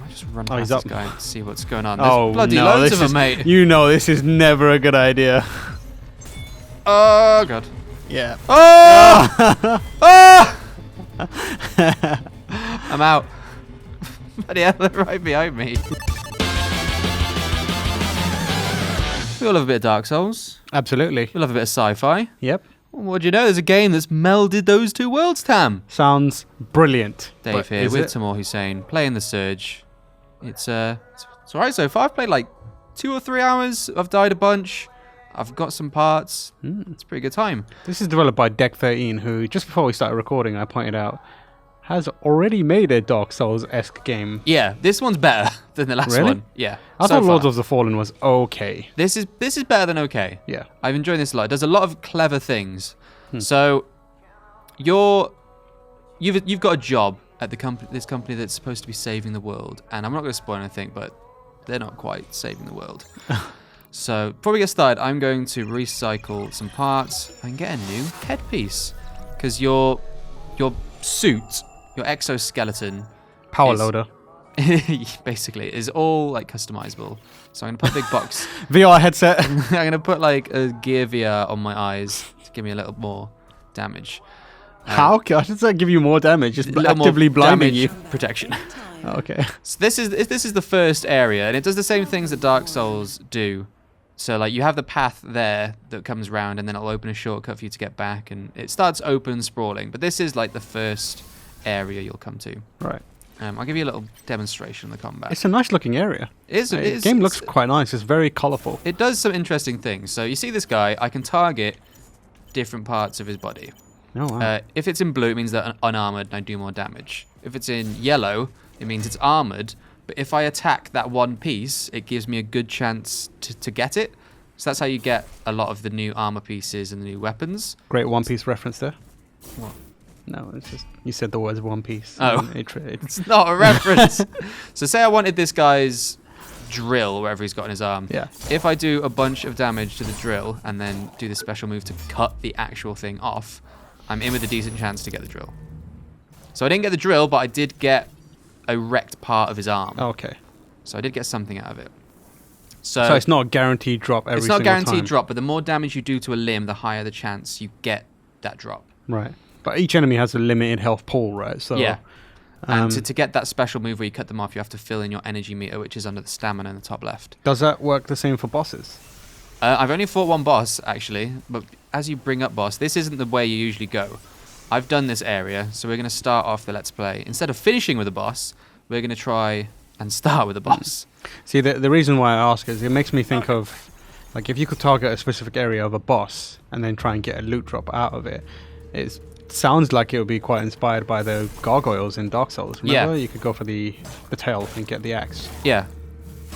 I'll just run past this guy and see what's going on. There's bloody loads of them, mate. You know this is never a good idea. Oh, God. Yeah. Oh! Oh! I'm out. Bloody hell, they're right behind me. We all love a bit of Dark Souls. Absolutely. We love a bit of sci-fi. Yep. What do you know? There's a game that's melded those two worlds, Tam. Sounds brilliant. Dave here with Tamoor Hussein, playing the Surge. It's alright so far. I've played like 2 or 3 hours. I've died a bunch. I've got some parts. It's a pretty good time. This is developed by Deck 13, who, just before we started recording, I pointed out, has already made a Dark Souls-esque game. Yeah, this one's better than the last one. Yeah. I thought Lords of the Fallen was okay. This is better than okay. Yeah. I've enjoyed this a lot. It does a lot of clever things. So you've got a job at this company that's supposed to be saving the world, and I'm not going to spoil anything, but they're not quite saving the world. So before we get started, I'm going to recycle some parts and get a new headpiece, because your suit, your exoskeleton, Power loader. basically is all like customizable. So I'm gonna put a big box VR headset. I'm gonna put like a Gear VR on my eyes to give me a little more damage. How does that give you more damage? Just actively blinding you. Protection. Okay. So this is the first area, and it does the same things that Dark Souls do. So like you have the path there that comes round, and then it'll open a shortcut for you to get back, and it starts open sprawling. But this is like the first area you'll come to. Right. I'll give you a little demonstration of the combat. It's a nice looking area. The game looks quite nice. It's very colourful. It does some interesting things. So you see this guy, I can target different parts of his body. Oh, wow. If it's in blue, it means that unarmored and I do more damage. If it's in yellow, it means it's armored. But if I attack that one piece, it gives me a good chance to get it. So that's how you get a lot of the new armor pieces and the new weapons. Great One Piece reference there. What? No, it's just you said the words One Piece. Oh, it's not a reference. So say I wanted this guy's drill, wherever he's got in his arm. Yeah. If I do a bunch of damage to the drill and then do the special move to cut the actual thing off, I'm in with a decent chance to get the drill. So I didn't get the drill, but I did get a wrecked part of his arm. Okay. So I did get something out of it. So it's not a guaranteed drop every single time. It's not a guaranteed drop, but the more damage you do to a limb, the higher the chance you get that drop. Right. But each enemy has a limited health pool, right? So yeah. And to get that special move where you cut them off, you have to fill in your energy meter, which is under the stamina in the top left. Does that work the same for bosses? I've only fought one boss, actually. But as you bring up boss, this isn't the way you usually go. I've done this area, so we're going to start off the Let's Play. Instead of finishing with a boss, we're going to try and start with a boss. See, the reason why I ask is it makes me think of, like, if you could target a specific area of a boss and then try and get a loot drop out of it, it sounds like it would be quite inspired by the gargoyles in Dark Souls. Remember? Yeah. You could go for the tail and get the axe. Yeah.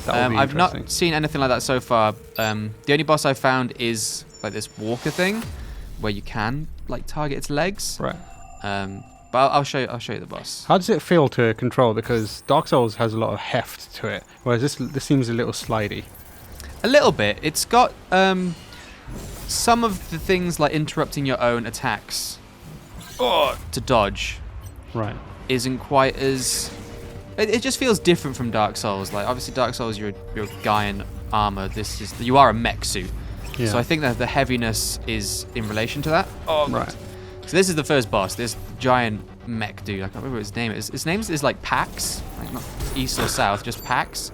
That would be I've not seen anything like that so far. The only boss I found is like this walker thing where you can like target its legs. Right. But I'll show you the boss. How does it feel to control? Because Dark Souls has a lot of heft to it, whereas this seems a little slidey. A little bit. It's got some of the things like interrupting your own attacks to dodge. Right. Isn't quite as. It just feels different from Dark Souls. Like obviously Dark Souls, you're a guy in armor. You are a mech suit. Yeah. So I think that the heaviness is in relation to that. Oh, right. So this is the first boss. This giant mech dude. I can't remember what his name is. His name is like P.A.X. Like not east or south, just P.A.X.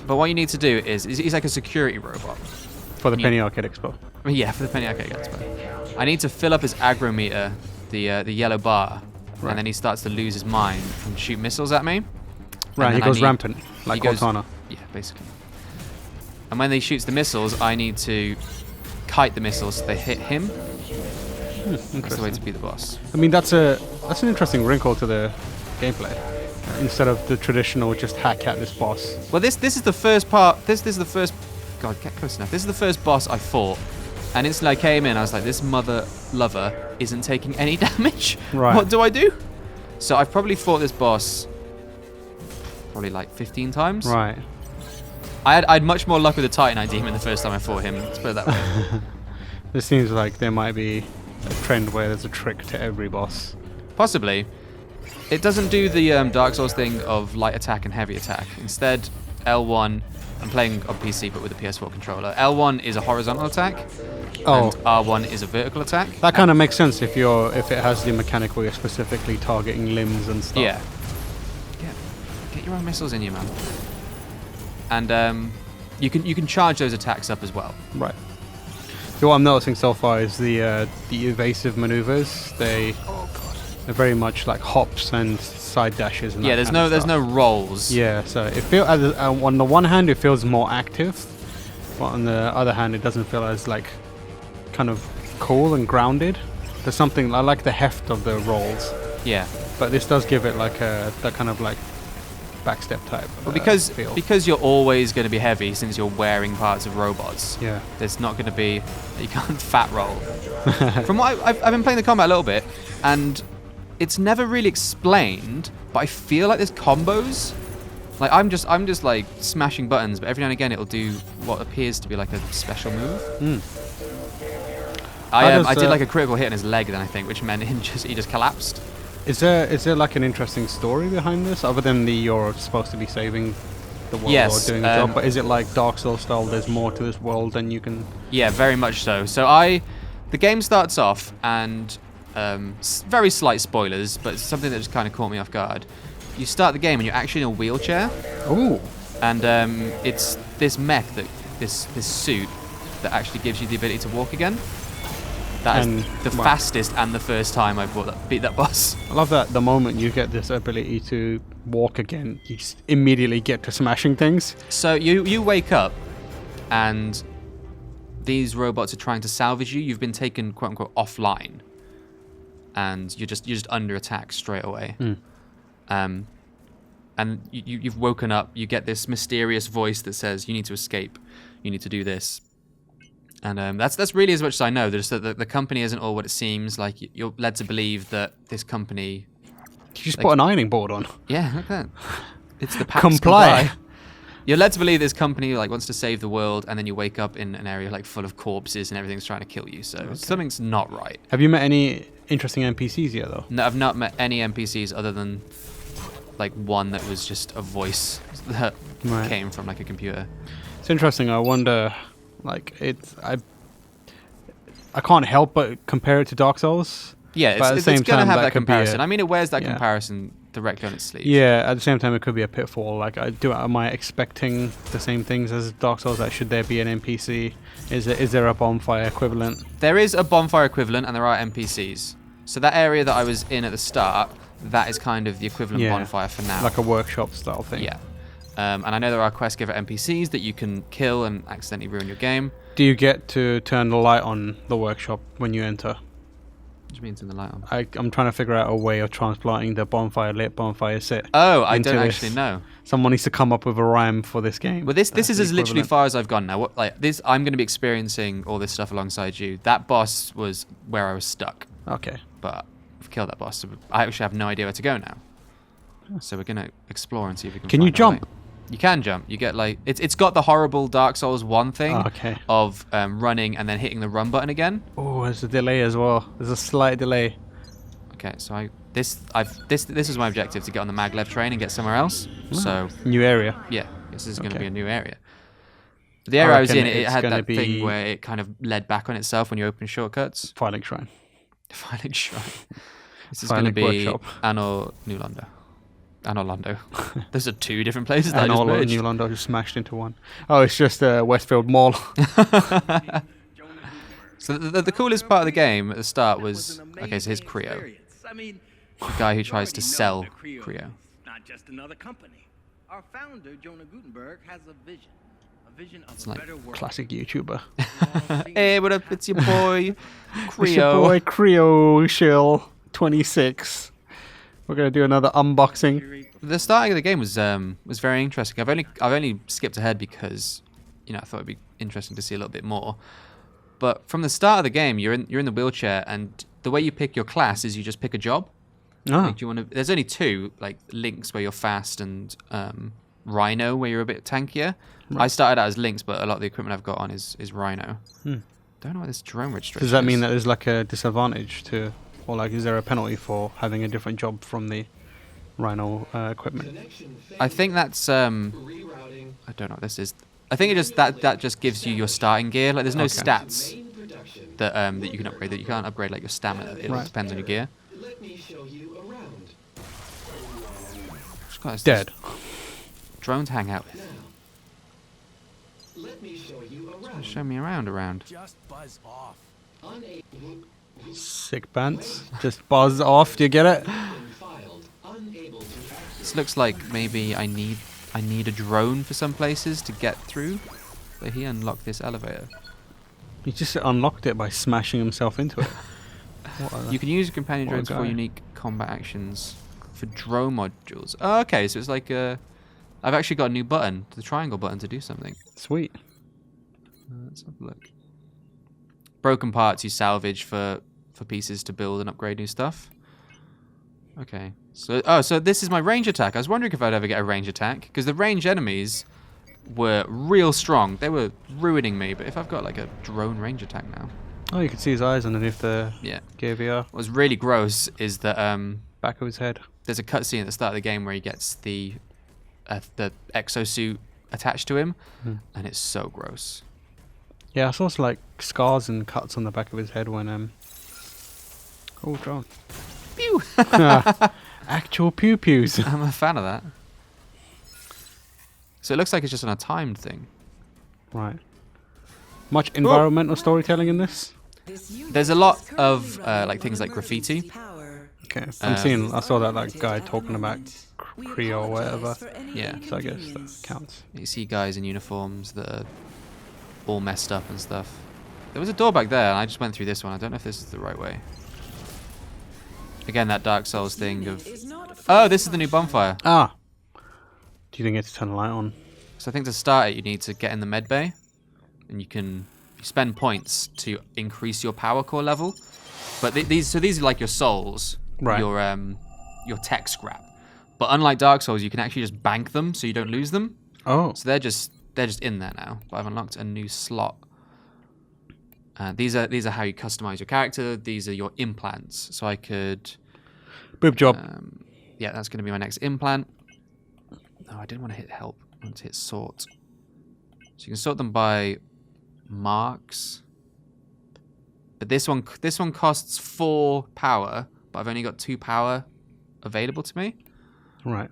But what you need to do is he's like a security robot. For the Penny Arcade Expo. Yeah, for the Penny Arcade Expo. I need to fill up his aggro meter, the yellow bar, right. And then he starts to lose his mind and shoot missiles at me. Right, he goes rampant, like Cortana. Yeah, basically. And when he shoots the missiles, I need to kite the missiles so they hit him. That's the way to beat the boss. I mean, that's an interesting wrinkle to the gameplay. Instead of the traditional just hack at this boss. Well, this is the first part. This is the first. God, get close enough. This is the first boss I fought, and instantly I came in. I was like, this mother lover isn't taking any damage. Right. What do I do? So I've probably fought this boss probably like 15 times. Right. I had much more luck with the Titanite demon the first time I fought him. Let's put it that way. This seems like there might be a trend where there's a trick to every boss. Possibly. it doesn't do the Dark Souls thing of light attack and heavy attack. Instead, L1, I'm playing on PC but with a PS4 controller. L1 is a horizontal attack, and R1 is a vertical attack. That kind of makes sense if it has the mechanic where you're specifically targeting limbs and stuff. Yeah. Get your own missiles in you, man. And you can charge those attacks up as well. Right. So what I'm noticing so far is the evasive maneuvers. They're very much like hops and side dashes. And there's no rolls. Yeah, so it feels on the one hand it feels more active, but on the other hand it doesn't feel as like kind of cool and grounded. There's something I like the heft of the rolls. Yeah. But this does give it like that kind of like backstep type. Well, because feel. you're always going to be heavy since you're wearing parts of robots. Yeah. There's not going to be you can't fat roll. From what I've been playing the combat a little bit, and it's never really explained, but I feel like there's combos. Like I'm just like smashing buttons, but every now and again it'll do what appears to be like a special move. I did like a critical hit on his leg then, I think, which meant he just collapsed. Is there like an interesting story behind this, other than you're supposed to be saving the world or doing a job? But is it like Dark Souls style? There's more to this world than you can. Yeah, very much so. So the game starts off, and very slight spoilers, but it's something that just kind of caught me off guard. You start the game and you're actually in a wheelchair. Ooh. And it's this mech this suit that actually gives you the ability to walk again. That is the fastest and the first time I've beat that boss. I love that the moment you get this ability to walk again, you immediately get to smashing things. So you wake up, and these robots are trying to salvage you. You've been taken, quote unquote, offline, and you're just under attack straight away. And you've woken up. You get this mysterious voice that says you need to escape. You need to do this. And that's really as much as I know. Just that the company isn't all what it seems. Like you're led to believe that this company. You just put an ironing board on. Yeah, like that. It's the P.A.X. Comply. You're led to believe this company wants to save the world, and then you wake up in an area full of corpses and everything's trying to kill you. So something's not right. Have you met any interesting NPCs yet, though? No, I've not met any NPCs other than one that was just a voice that came from a computer. It's interesting. I wonder. I can't help but compare it to Dark Souls. Yeah, it's going to have that comparison. I mean, it wears that comparison directly on its sleeve. Yeah, at the same time, it could be a pitfall. Am I expecting the same things as Dark Souls? Should there be an NPC? Is there a bonfire equivalent? There is a bonfire equivalent, and there are NPCs. So that area that I was in at the start, that is kind of the equivalent bonfire for now. Like a workshop style thing. Yeah. And I know there are quest giver NPCs that you can kill and accidentally ruin your game. Do you get to turn the light on the workshop when you enter? What do you mean turn the light on? I'm trying to figure out a way of transplanting the lit bonfire set. Oh, I don't actually know. Someone needs to come up with a rhyme for this game. Well, this is as literally far as I've gone now. I'm going to be experiencing all this stuff alongside you. That boss was where I was stuck. Okay. But I've killed that boss. So I actually have no idea where to go now. So we're going to explore and see if we can Can you jump? You can jump. You get it's got the horrible Dark Souls 1 thing of running and then hitting the run button again. Oh, there's a delay as well. There's a slight delay. Okay, so this is my objective, to get on the maglev train and get somewhere else. So new area. Yeah, this is going to be a new area. But the area I was in, it had that thing where it kind of led back on itself when you open shortcuts. Filing Shrine. Filing Shrine. This is going to be Anno New London. Anno. Those are two different places that I just merged. New London just smashed into one. Oh, it's just Westfield Mall. So the coolest part of the game at the start was, so here's Creo. The guy who tries to sell Creo. Not just another company. Our founder, Jonah Gutenberg, has a vision. A vision of a better world. Classic YouTuber. Hey, what up? It's your boy, Creo. It's your boy, Creo Shill 26. We're gonna do another unboxing. The starting of the game was very interesting. I've only skipped ahead because I thought it'd be interesting to see a little bit more. But from the start of the game, you're in the wheelchair, and the way you pick your class is you just pick a job. Oh. There's only two, Lynx where you're fast and Rhino where you're a bit tankier. Right. I started out as Lynx, but a lot of the equipment I've got on is Rhino. Don't know what this drone registration is. Does that mean that there's a disadvantage to or like is there a penalty for having a different job from the Rhino equipment? I think that's I don't know what this is. I think it just that just gives you your starting gear. Like there's no Okay. stats that that you can upgrade. That you can't upgrade like your stamina. It Right. depends on your gear. Let me show you around. Dead. Drones hang out. Now, let me show you around. Show me around. Just buzz off. Unable Sick pants. Just buzz off. Do you get it? filed. Unable to access. This looks like maybe I need a drone for some places to get through. But he unlocked this elevator. He just unlocked it by smashing himself into it. What a- You can use companion What a drones for guy. unique combat actions for drone modules. Oh, okay, so it's like I've actually got a new button, the triangle button, to do something. Sweet. Let's have a look. Broken parts you salvage for pieces to build and upgrade new stuff. Okay. So this is my range attack. I was wondering if I'd ever get a range attack because the range enemies were real strong. They were ruining me. But if I've got like a drone range attack now, Oh, you can see his eyes underneath the yeah. gear VR. What's really gross is that Back of his head. there's a cutscene at the start of the game where he gets the exosuit attached to him, and it's so gross. Yeah, I saw some, like scars and cuts on the back of his head when Oh, drone. Pew! Actual pew pews. I'm a fan of that. So it looks like it's just on a timed thing. Right. Much environmental storytelling in this. There's a lot of like things like graffiti. Okay, I saw that like guy talking about Creo or whatever. Yeah. So I guess that counts. You see guys in uniforms that are all messed up and stuff. There was a door back there, and I just went through this one. I don't know if this is the right way. Again, that Dark Souls thing of... Oh, this is the new bonfire. Ah. Do you think it's to turn the light on? So I think to start it, you need to get in the med bay, and you spend points to increase your power core level. But these are like your souls, Right. your tech scrap. But unlike Dark Souls, you can actually just bank them so you don't lose them. Oh. So they're just in there now. But I've unlocked a new slot. These are how you customize your character. These are your implants. So I could... Boob job. Yeah, that's going to be my next implant. No, I didn't want to hit help. I want to hit sort. So you can sort them by marks. But this one costs 4 power, but I've only got 2 power available to me. Right.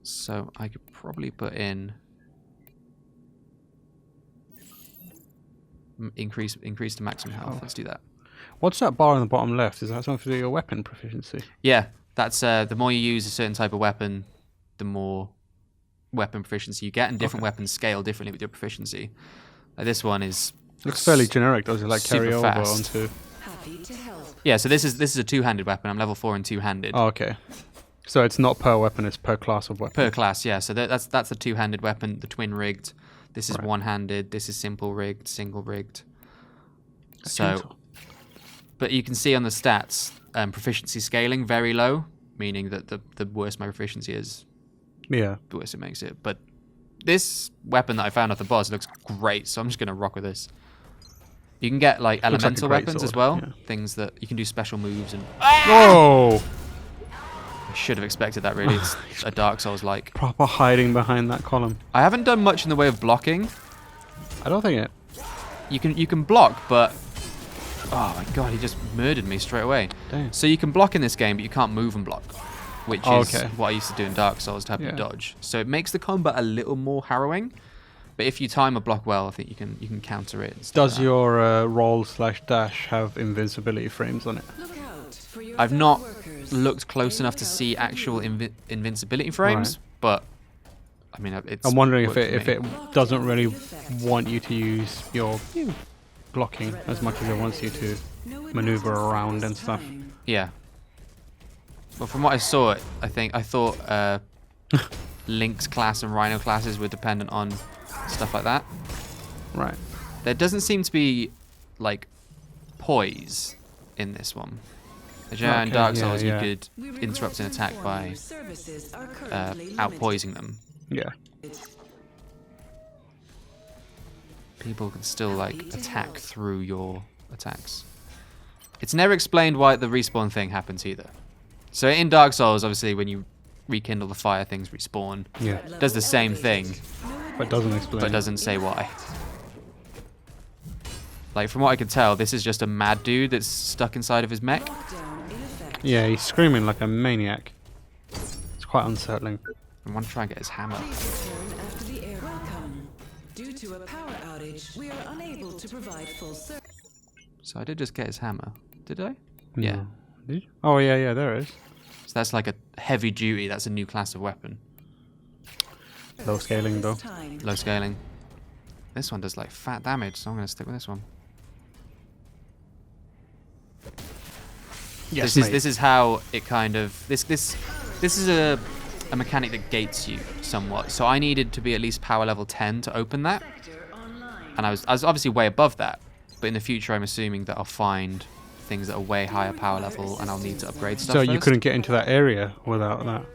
So I could probably put in increase to maximum health. Let's do that. What's that bar on the bottom left? Is that something to do with your weapon proficiency? Yeah, that's the more you use a certain type of weapon, the more weapon proficiency you get, and different weapons scale differently with your proficiency. Like this one is Looks fairly generic. Does it like carry super over fast. onto? Yeah, so this is a two-handed weapon. I'm level 4 in two-handed. Oh, okay. So it's not per weapon; it's per class of weapon. Per class, yeah. So that's a two-handed weapon, the twin rigged. This is Right. one-handed. This is simple rigged, single rigged. A So, chainsaw. but you can see on the stats, proficiency scaling very low, meaning that the worse my proficiency is, Yeah. the worse it makes it. But this weapon that I found off the boss looks great, so I'm just gonna rock with this. You can get like Looks like a elemental great weapons as sword, well, yeah. things that you can do special moves and. Whoa! I should have expected that. Really, it's a Dark Souls like. Proper hiding behind that column. I haven't done much in the way of blocking. I don't think it. You can block, but oh my god, he just murdered me straight away. Damn. So you can block in this game, but you can't move and block, which Oh, is okay. what I used to do in Dark Souls to have you Yeah. dodge. So it makes the combat a little more harrowing. But if you time a block well, I think you can counter it. And stuff Does like that. your roll/dash have invincibility frames on it? I've not looked close enough to see actual invincibility frames, but I mean, it's. I'm wondering if worked for it me. doesn't really want you to use your blocking as much as it wants you to maneuver around and stuff. Yeah. Well, from what I saw, I thought Link's class and Rhino classes were dependent on stuff like that. Right. There doesn't seem to be like poise in this one. As you know, in Okay, Dark yeah, Souls, yeah. you could interrupt an attack by outpoising them. Yeah. People can still like attack through your attacks. It's never explained why the respawn thing happens either. So in Dark Souls, obviously, when you rekindle the fire, things respawn. Yeah. It does the same thing, But doesn't explain. but doesn't say why. Like, from what I could tell, this is just a mad dude that's stuck inside of his mech. Yeah, he's screaming like a maniac. It's quite unsettling. I want to try and get his hammer. After the air welcome. Due to a power outage, we are unable to provide full service. So I did just get his hammer. Did I? Yeah. No. Did you? Oh, yeah, there it is. So that's like a heavy duty. That's a new class of weapon. Low scaling, though. Low scaling. This one does like fat damage, so I'm going to stick with this one. Yes, This is how it kind of this is a mechanic that gates you somewhat. So I needed to be at least power level 10 to open that, and I was obviously way above that. But in the future, I'm assuming that I'll find things that are way higher power level, and I'll need to upgrade stuff. So you first. couldn't get into that area without that.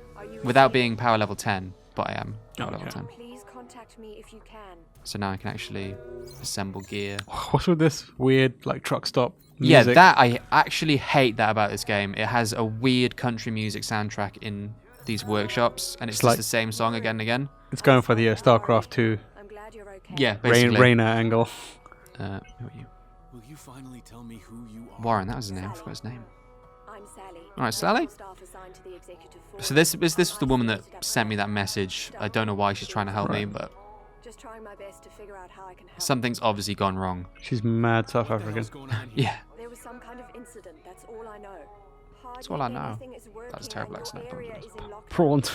Without being power level 10, but I am power level Okay. 10. Please contact me if you can. So now I can actually assemble gear. What's with this weird like truck stop Yeah, music? that I actually hate that about this game. It has a weird country music soundtrack in these workshops, and it's just like- the same song again and again. It's going for the StarCraft 2 I'm glad you're okay. Yeah, basically. Rainer angle. Who are you? Will you finally tell me who you are? Warren, that was his name. I forgot his name. I'm Sally. All right, Sally. Staff assigned to the executive floor. So this was the woman that sent me that message. I don't know why she's trying to help me, but Just trying my best to figure out how I can help. something's obviously gone wrong. She's mad South What the African. hell's going on here? Yeah. There was some kind of incident. That's all I know. That's all I know. Hardly anything is That was a working terrible and accent, I your area apologize. is in lockdown. Prawns.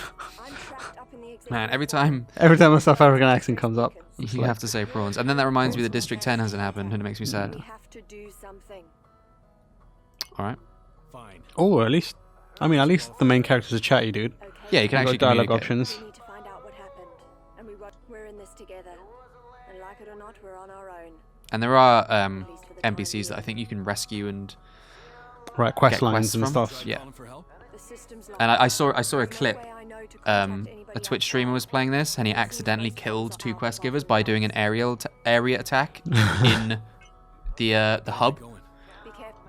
I'm trapped up in the executive Man, every floor. time Every time a South African accent comes up, it's you like, have to say prawns. And then that reminds me that District 10 hasn't happened, and it makes me We sad. have to do something. All right. Fine. oh, at least the main character's a chatty dude. Okay. Yeah, you can You've actually got dialogue communicate. options. We need to find out what happened, and we're in this together. And like it or not, we're on our own. And there are NPCs that I think you can rescue and Right, quest get lines quests and from. stuff. Yeah. Calling for help? The system's And locked. I saw a There's no clip. way I know to contact A anybody Twitch outside. streamer was playing this, and he accidentally killed 2 quest givers by doing an area attack in the hub. Going. Be careful.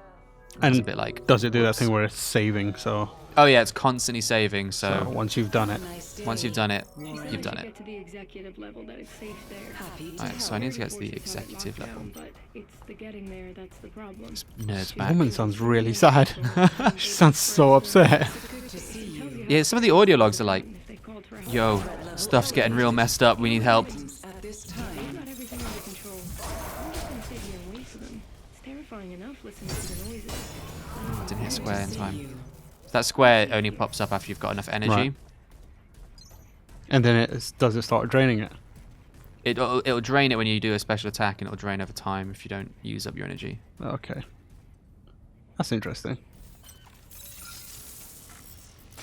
It's a And bit like, does it do that thing where it's saving? So oh yeah, it's constantly saving. So once you've done it, once you've done it, Decided you've done to it. get to the executive level that it's safe there. Happy to Alright, so I need to get to the executive level. But it's the getting there that's the problem. Nerds the back. woman sounds really sad. She sounds so upset. Good to see you. Yeah, some of the audio logs are like, If they called for help, yo, stuff's getting real messed up. We need help. At this they've time, got everything under control. I'm just gonna sit here and wait for them. It's terrifying enough listening to the noises. Didn't hit square in time. That square only pops up after you've got enough energy. Right. And then does it start draining it? It'll drain it when you do a special attack, and it'll drain over time if you don't use up your energy. Okay, that's interesting.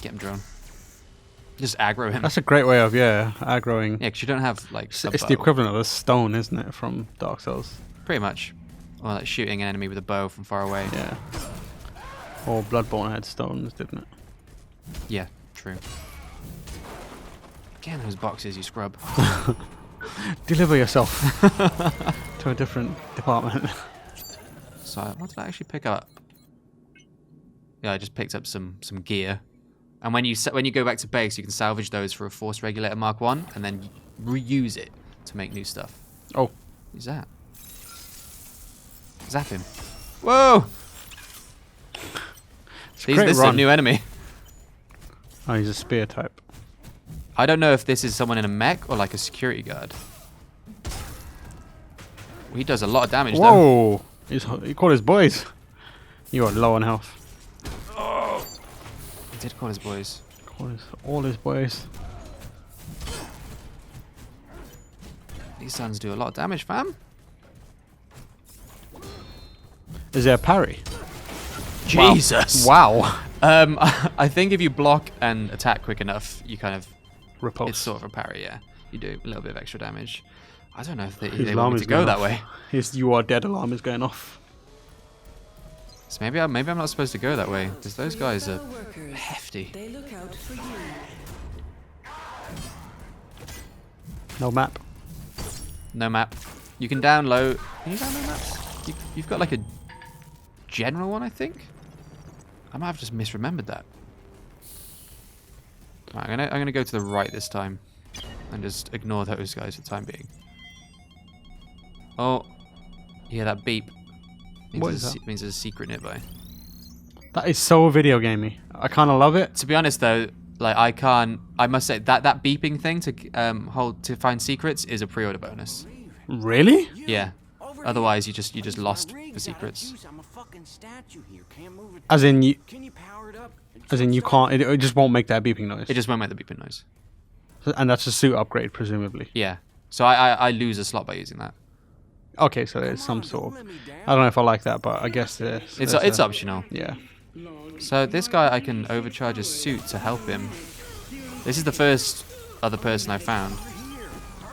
Get him, drone. Just aggro him. That's a great way of aggroing. Yeah, because you don't have like. It's a the bow. equivalent of a stone, isn't it, from Dark Souls? Pretty much. Or like shooting an enemy with a bow from far away. Yeah. Or Bloodborne had stones, didn't it? Yeah, true. Again, those boxes, you scrub. Deliver yourself to a different department. So, what did I actually pick up? Yeah, I just picked up some gear. And when you go back to base, you can salvage those for a Force Regulator Mark 1 and then reuse it to make new stuff. Oh, Who's that? Zap him. Whoa! great This is a run. new enemy. oh, he's a spear type. I don't know if this is someone in a mech or like a security guard. He does a lot of damage though. Whoa! He called his boys. You are low on health. He did call his boys. Called all his boys. These sons do a lot of damage, fam. Is there a parry? Jesus. Wow. I think if you block and attack quick enough, you kind of Repulse. it's sort of a parry. Yeah, you do a little bit of extra damage. I don't know if they His want alarm me is to go going that off. way. His "You are dead" alarm is going off. So maybe I'm not supposed to go that way because those guys are workers, hefty. they look out for you. No map. No map. You can download. Can you download maps? You've got like a general one, I think. I might have just misremembered that. Right, I'm gonna go to the right this time, and just ignore those guys for the time being. Oh, yeah, that beep. What is that? Means there's a secret nearby. That is so video gamey. I kind of love it. To be honest, though, like I must say that beeping thing to find secrets is a pre-order bonus. Really? Yeah. Otherwise, you just lost the secrets. I'm a fucking statue here. Can't move it. As in you, Can you power it up? as in you can't. It just won't make that beeping noise. It just won't make the beeping noise. And that's a suit upgrade, presumably. Yeah. So I lose a slot by using that. Okay, so there's some sort of. I don't know if I like that, but I guess there's. It's optional. Yeah. So this guy, I can overcharge his suit to help him. This is the first other person I found.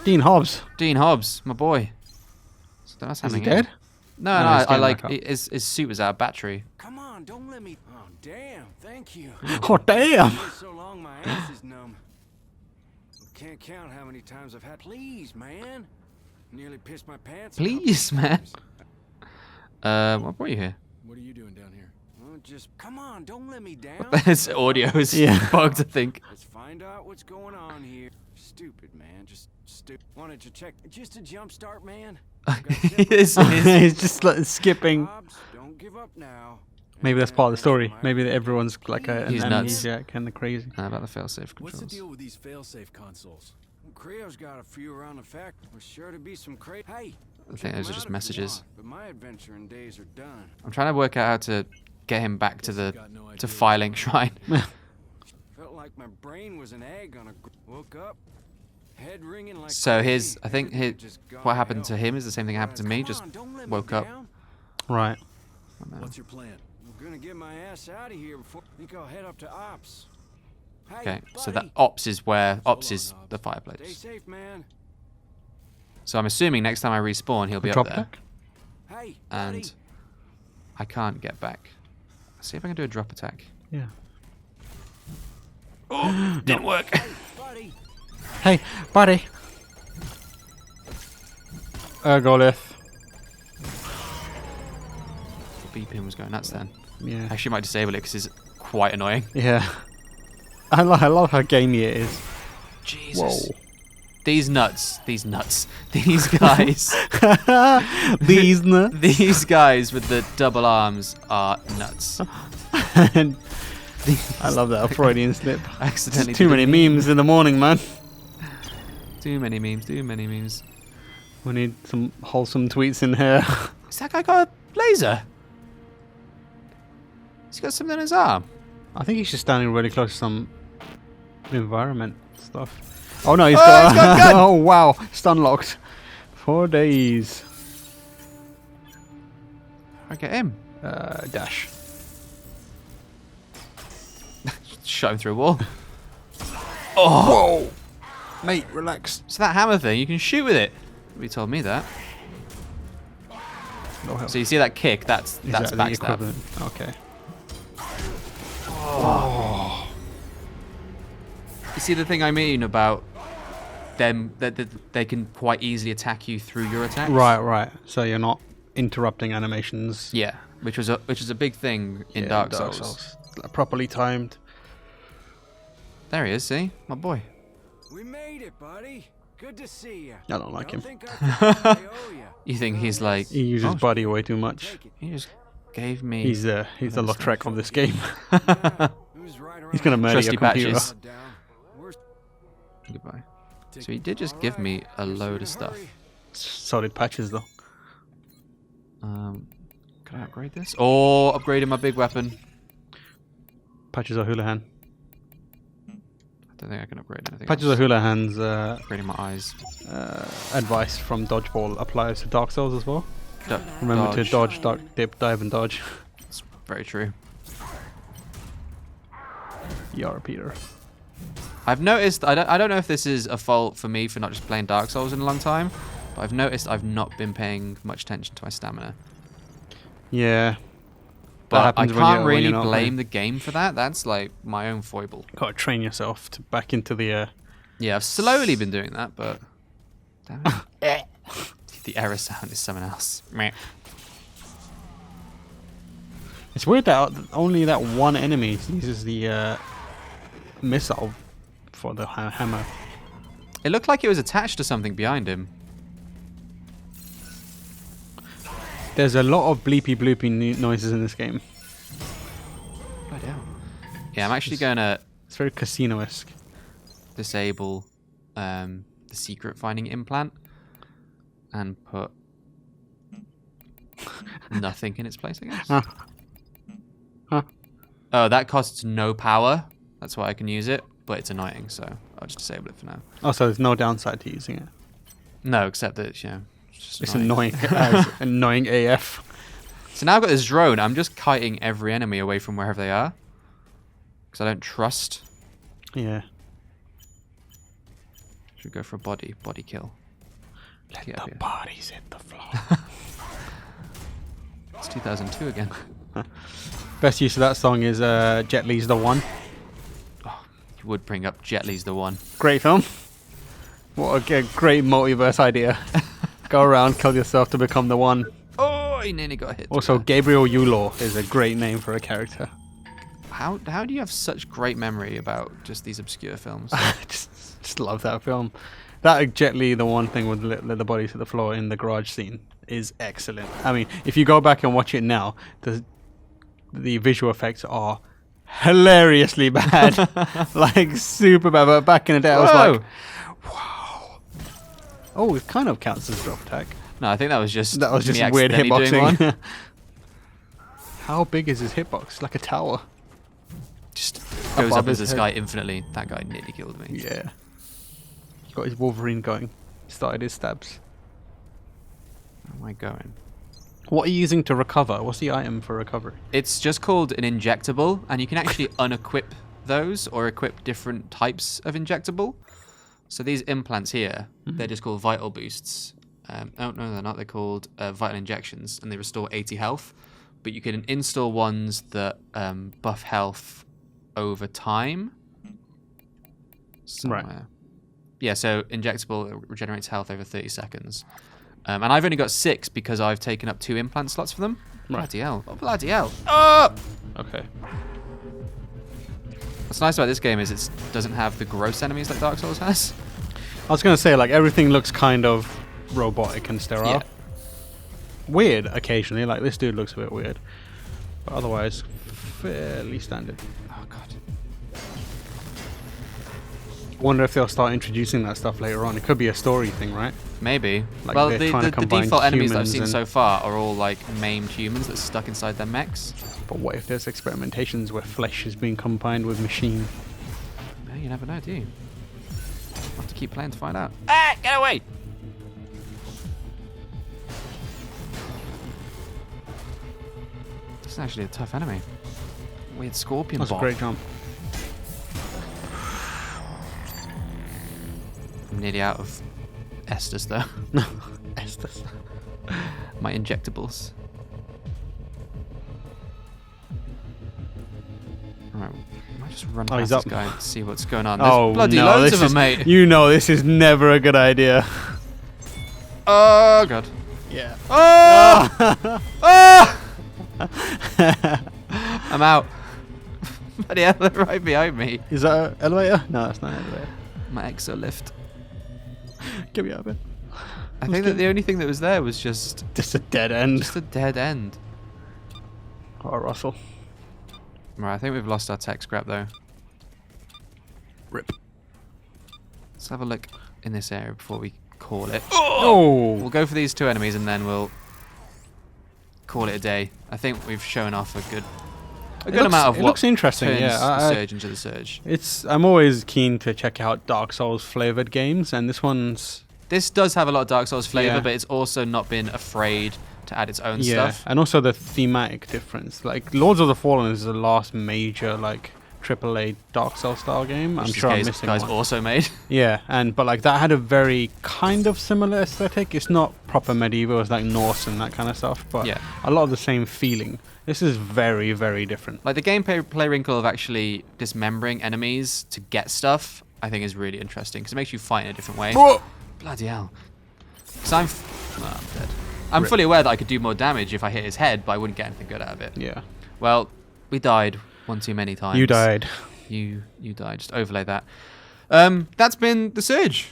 Dean Hobbs. Dean Hobbs, my boy. So that's Is he happening dead? here. No, No, no, he's I getting like back up. his suit was out of battery. Come on, don't let me. Oh, damn. Thank you. Oh damn! Been so long, my ass is numb. Can't count how many times I've had. Please, man. Nearly pissed my pants. a couple Please, man. times. What brought you here? What are you doing down here? Well, just come on, don't let me down. This audio is Yeah. bugged, I think. Let's find out what's going on here. Stupid, man. Just stupid. Wanted to check. Just a jump start, man. He's He's just like, skipping. Hobbs, don't give up now. Maybe that's part of the story. Maybe everyone's like an He's nuts. amnesiac and they're crazy. about the failsafe What's the controls. deal with these failsafe consoles? Creo's got a few around the factory. There's sure to be some Hey, I check think those 'em are just out if you messages. want, but my adventuring days are done. I'm trying to work out how to get him back to the Got no idea to what's filing going on. shrine. Felt like my brain was an egg on a. Woke up, head ringing like. So crazy. I think Everything just gone what happened to hell. him is the same thing happened to me. Come Just on, don't let me woke up. down. Right. What's your plan? I'm gonna get my ass out of here before. Think I'll head up to Ops. Hey, Okay, so buddy. that Ops is where Ops on, is Hobbs. the Stay fireplace. safe, man. So I'm assuming next time I respawn, he'll be Drop up there, back. Hey, and buddy. I can't get back. Let's see if I can do a drop attack. Yeah. Oh, didn't work. Buddy. Hey, buddy. Ergolith. The beeping was going nuts then. Yeah. I actually might disable it because it's quite annoying. Yeah. I love how gamey it is. Jesus. Whoa. These guys, These nuts. these guys with the double arms are nuts. And I love that Freudian slip. I accidentally Too did a many meme. memes in the morning, man. Too many memes. Too many memes. We need some wholesome tweets in here. Has that guy got a laser? He's got something on his arm. I think he's just standing really close to some environment stuff. Oh no, he's Oh, got, he's got a gun! oh wow, stun locked. 4 days. I get him. Dash. Shot him through a wall. Oh! Whoa! Mate, relax. So that hammer thing, you can shoot with it. Nobody told me that. No help. So you see that kick? That's Is that the backstab. equivalent? Okay. You see the thing I mean about them that they can quite easily attack you through your attacks. Right. So you're not interrupting animations. Yeah, which was a big thing in Yeah, Dark Souls. Like, properly timed. There he is. See, my boy. We made it, buddy. Good to see you. I don't like him. Think I owe ya. You think he's like? He uses oh, body way too much. Take it. He just gave me. He's the Lautrec of this game. Who's right He's gonna murder Trusty your computer. patches. Down. Where's Goodbye. So he did just give me a load of stuff. Solid patches though. Can I upgrade this? Or upgrading my big weapon? Patches O'Houlihan. I don't think I can upgrade anything. Patches else. O'Houlihan's Upgrading my eyes. advice from Dodgeball applies to Dark Souls as well. Du- Remember to dodge. dodge, dip, dive, and dodge. It's very true. Yara Peter. I've noticed. I don't know if this is a fault for me for not just playing Dark Souls in a long time, but I've noticed I've not been paying much attention to my stamina. Yeah. But I happens when can't you're really not blame the game for that. That's like my own foible. Gotta train yourself to back into the. Yeah, I've slowly been doing that, but damn it. The error sound is something else. Meh. It's weird that only that one enemy uses the missile for the hammer. It looked like it was attached to something behind him. There's a lot of bleepy bloopy noises in this game. Bloody hell. Yeah, I'm actually going to It's very casino-esque. disable the secret finding implant and put nothing in its place, I guess. Huh. Huh. Oh, that costs no power. That's why I can use it, but it's annoying, so I'll just disable it for now. Oh, so there's no downside to using it. No, except that, it's just It's annoying. It's annoying AF. So now I've got this drone. I'm just kiting every enemy away from wherever they are. Because I don't trust. Yeah. Should go for a body kill. Let Get up the here. bodies hit the floor. It's 2002 again. Best use of that song is Jet Li's The One. You would bring up Jet Li's The One. Great film. What a great multiverse idea. Go around, kill yourself to become the one. Oh, he nearly got hit. Also, Gabriel Yulor is a great name for a character. How do you have such great memory about just these obscure films? just love that film. That Jet Li, the one thing with let the bodies hit the floor in the garage scene is excellent. I mean, if you go back and watch it now, the visual effects are hilariously bad. Like, super bad. But back in the day, I was Whoa. like, wow. Oh, it kind of counts as drop attack. No, I think that was just Weird accidentally doing one. hitboxing. How big is his hitbox? Like a tower. Just goes Above up his into the head. sky infinitely. That guy nearly killed me. Yeah. He got his Wolverine going. Started his stabs. Where am I going? What are you using to recover? What's the item for recovery? It's just called an injectable, and you can actually unequip those or equip different types of injectable. So these implants here, they're just called vital boosts. Oh, no, they're not. They're called vital injections, and they restore 80 health. But you can install ones that buff health over time. Somewhere. Right. Yeah, so injectable regenerates health over 30 seconds. And I've only got 6 because I've taken up 2 implant slots for them. Right. Bloody hell. Oh, bloody hell. Oh! Okay. What's nice about this game is it doesn't have the gross enemies like Dark Souls has. I was going to say, like, everything looks kind of robotic and sterile. Yeah. Weird occasionally, like this dude looks a bit weird. But otherwise, fairly standard. Oh, God. Wonder if they'll start introducing that stuff later on. It could be a story thing, right? Maybe. Like well, they're trying to the combine default enemies that I've humans seen and- so far are all like maimed humans that are stuck inside their mechs. But what if there's experimentations where flesh is being combined with machine? Yeah, you never know, do you? I'll have to keep playing to find out. Ah, get away! This is actually a tough enemy. Weird scorpion That's a bot. great jump. I'm nearly out of Estus though. Estes. My injectables. Alright, I might just run Oh, he's past this up. guy and see what's going on. There's Oh bloody no! loads This of is, them, mate. you know this is never a good idea. Oh god. Yeah. Oh! Oh! I'm out. Bloody hell, they're right behind me. Is that an elevator? No, that's not an elevator. My exolift. Get me out of it. I think that the only thing that was there was just Just a dead end. a dead end. Oh, Russell. Right, I think we've lost our tech scrap though. Rip. Let's have a look in this area before we call it. Oh! We'll go for these 2 enemies and then we'll call it a day. I think we've shown off a good amount of it what looks interesting. turns Yeah, the surge into the surge. I'm always keen to check out Dark Souls flavored games, and this one's This does have a lot of Dark Souls flavor, Yeah. but it's also not been afraid to add its own stuff. and also the thematic difference. Like Lords of the Fallen is the last major like AAA Dark Souls style game. I'm Which sure I'm this missing guy's one. also made. Yeah, but like that had a very kind of similar aesthetic. It's not proper medieval, it's like Norse and that kind of stuff, but Yeah. a lot of the same feeling. This is very, very different. Like the gameplay wrinkle of actually dismembering enemies to get stuff, I think is really interesting because it makes you fight in a different way. Whoa! Bloody hell! Because I'm dead. I'm fully aware that I could do more damage if I hit his head, but I wouldn't get anything good out of it. Yeah. Well, we died one too many times. You died. You died. Just overlay that. That's been The Surge.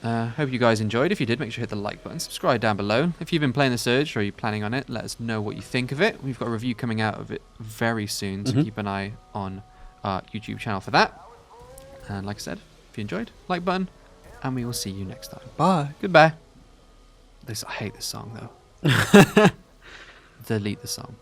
Hope you guys enjoyed. If you did, make sure to hit the like button. Subscribe down below. If you've been playing The Surge or you're planning on it, let us know what you think of it. We've got a review coming out of it very soon, so keep an eye on our YouTube channel for that. And like I said, if you enjoyed, like button, and we will see you next time. Bye. Goodbye. I hate this song, though. Delete the song.